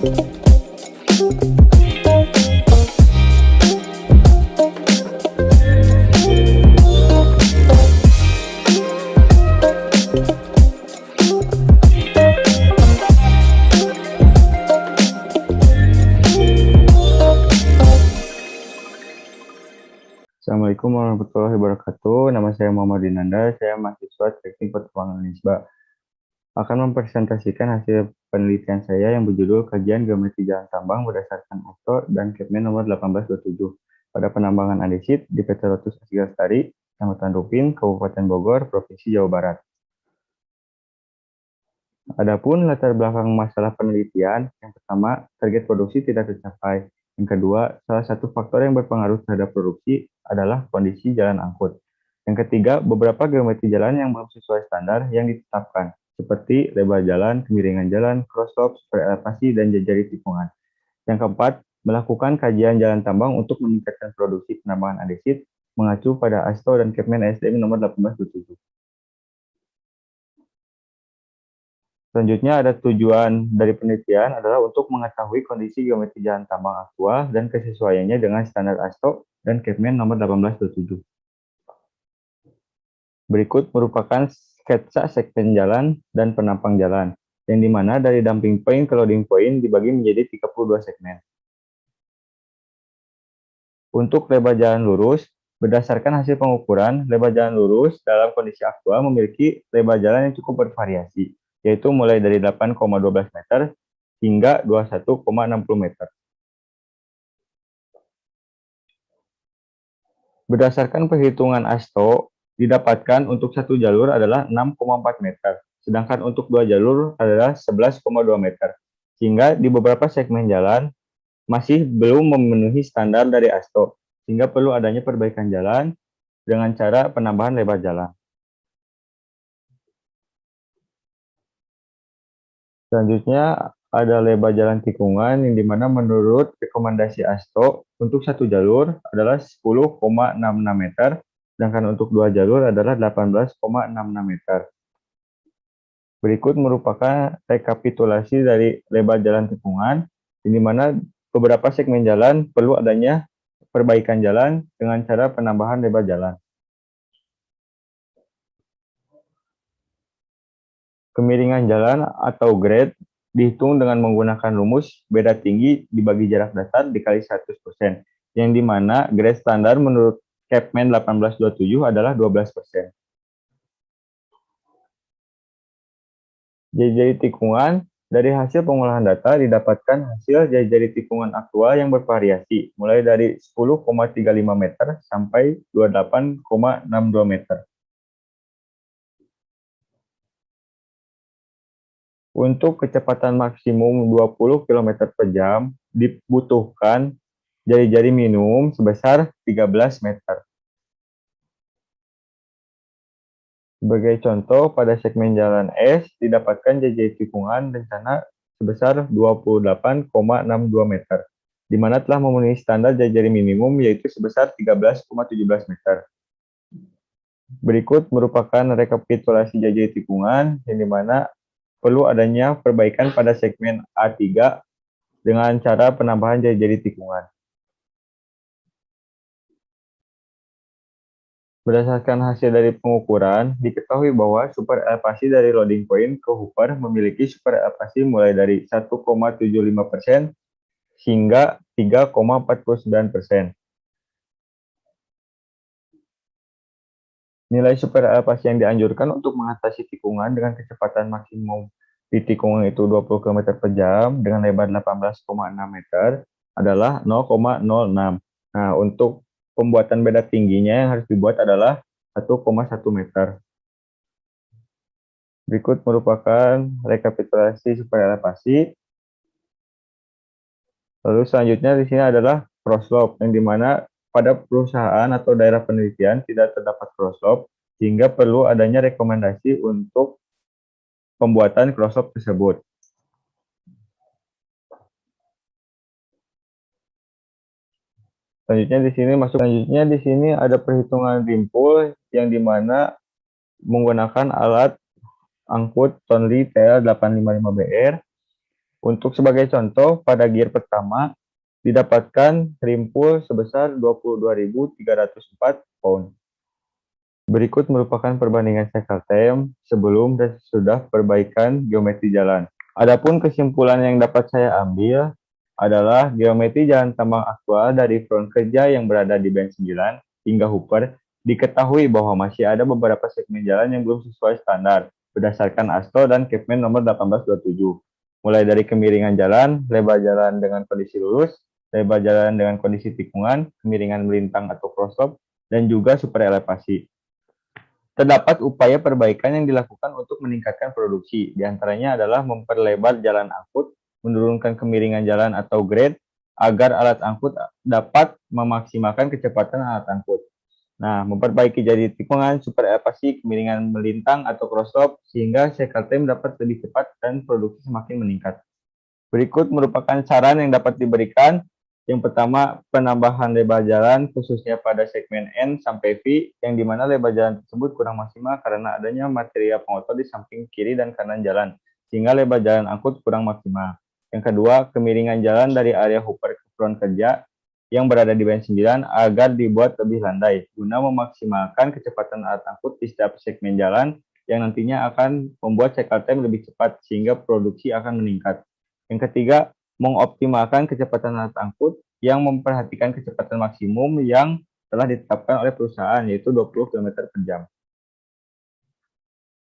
Assalamualaikum warahmatullahi wabarakatuh. Nama saya Muhammad Dinanda, saya mahasiswa Teknik Pertambangan Unisba. Akan mempresentasikan hasil penelitian saya yang berjudul Kajian Geometri Jalan Tambang berdasarkan ASTO dan Kepmen nomor 1827 pada penambangan andesit di PT Lotus Asih Lestari, Kecamatan Rupin, Kabupaten Bogor, Provinsi Jawa Barat. Adapun latar belakang masalah penelitian, yang pertama, target produksi tidak tercapai. Yang kedua, salah satu faktor yang berpengaruh terhadap produksi adalah kondisi jalan angkut. Yang ketiga, beberapa geometri jalan yang belum sesuai standar yang ditetapkan, seperti lebar jalan, kemiringan jalan, cross-slope, superelevasi, dan jari tikungan. Yang keempat, melakukan kajian jalan tambang untuk meningkatkan produksi penambangan andesit, mengacu pada ASTO dan Kepmen SDM nomor 1827. Selanjutnya ada tujuan dari penelitian adalah untuk mengetahui kondisi geometri jalan tambang aktual dan kesesuaiannya dengan standar ASTO dan Kepmen nomor 1827. Berikut merupakan sketsa segmen jalan dan penampang jalan, yang dimana dari dumping point ke loading point dibagi menjadi 32 segmen. Untuk lebar jalan lurus, berdasarkan hasil pengukuran, lebar jalan lurus dalam kondisi aktual memiliki lebar jalan yang cukup bervariasi, yaitu mulai dari 8,12 meter hingga 21,60 meter. Berdasarkan perhitungan ASTO, didapatkan untuk satu jalur adalah 6,4 meter, sedangkan untuk dua jalur adalah 11,2 meter, sehingga di beberapa segmen jalan masih belum memenuhi standar dari ASTO, sehingga perlu adanya perbaikan jalan dengan cara penambahan lebar jalan. Selanjutnya ada lebar jalan tikungan yang dimana menurut rekomendasi ASTO untuk satu jalur adalah 10,66 meter, sedangkan untuk dua jalur adalah 18,66 meter. Berikut merupakan rekapitulasi dari lebar jalan tikungan, di mana beberapa segmen jalan perlu adanya perbaikan jalan dengan cara penambahan lebar jalan. Kemiringan jalan atau grade dihitung dengan menggunakan rumus beda tinggi dibagi jarak dasar dikali 100%, yang dimana grade standar menurut Kepmen 1827 adalah 12%. Jari-jari tikungan, dari hasil pengolahan data didapatkan hasil jari-jari tikungan aktual yang bervariasi, mulai dari 10,35 meter sampai 28,62 meter. Untuk kecepatan maksimum 20 km per jam, dibutuhkan jari-jari minimum sebesar 13 meter. Sebagai contoh, pada segmen jalan S, didapatkan jari-jari tikungan rencana sebesar 28,62 meter, di mana telah memenuhi standar jari-jari minimum yaitu sebesar 13,17 meter. Berikut merupakan rekapitulasi jari-jari tikungan, yang dimana perlu adanya perbaikan pada segmen A3 dengan cara penambahan jari-jari tikungan. Berdasarkan hasil dari pengukuran, diketahui bahwa superelevasi dari loading point ke hopper memiliki superelevasi mulai dari 1,75% hingga 3,49%. Nilai superelevasi yang dianjurkan untuk mengatasi tikungan dengan kecepatan maksimum di tikungan itu 20 km per jam dengan lebar 18,6 meter adalah 0,06. Nah, untuk pembuatan beda tingginya yang harus dibuat adalah 1,1 meter. Berikut merupakan rekapitulasi superelevasi. Lalu selanjutnya di sini adalah cross-slope, yang dimana pada perusahaan atau daerah penelitian tidak terdapat cross-slope, sehingga perlu adanya rekomendasi untuk pembuatan cross-slope tersebut. Selanjutnya di sini ada perhitungan rimpul, yang dimana menggunakan alat angkut Tonley TL855BR Untuk sebagai contoh, pada gear pertama didapatkan rimpul sebesar 22.304 pound. Berikut merupakan perbandingan cycle time sebelum dan sesudah perbaikan geometri jalan. Adapun kesimpulan yang dapat saya ambil adalah geometri jalan tambang aktual dari front kerja yang berada di band 9 hingga hooper diketahui bahwa masih ada beberapa segmen jalan yang belum sesuai standar berdasarkan ASTO dan Kepmen nomor 1827. Mulai dari kemiringan jalan, lebar jalan dengan kondisi lurus, lebar jalan dengan kondisi tikungan, kemiringan melintang atau crosslope, dan juga super elevasi. Terdapat upaya perbaikan yang dilakukan untuk meningkatkan produksi, di antaranya adalah memperlebar jalan angkut, menurunkan kemiringan jalan atau grade, agar alat angkut dapat memaksimalkan kecepatan alat angkut. Nah, memperbaiki jadi tikungan, super elevasi, kemiringan melintang atau crosslope, sehingga cycle time dapat lebih cepat dan produksi semakin meningkat. Berikut merupakan saran yang dapat diberikan. Yang pertama, penambahan lebar jalan khususnya pada segmen N sampai V, yang dimana lebar jalan tersebut kurang maksimal karena adanya material pengotor di samping kiri dan kanan jalan, sehingga lebar jalan angkut kurang maksimal. Yang kedua, kemiringan jalan dari area hooper ke front kerja yang berada di band 9 agar dibuat lebih landai, guna memaksimalkan kecepatan alat angkut di setiap segmen jalan yang nantinya akan membuat cycle time lebih cepat sehingga produksi akan meningkat. Yang ketiga, mengoptimalkan kecepatan alat angkut yang memperhatikan kecepatan maksimum yang telah ditetapkan oleh perusahaan, yaitu 20 km per jam.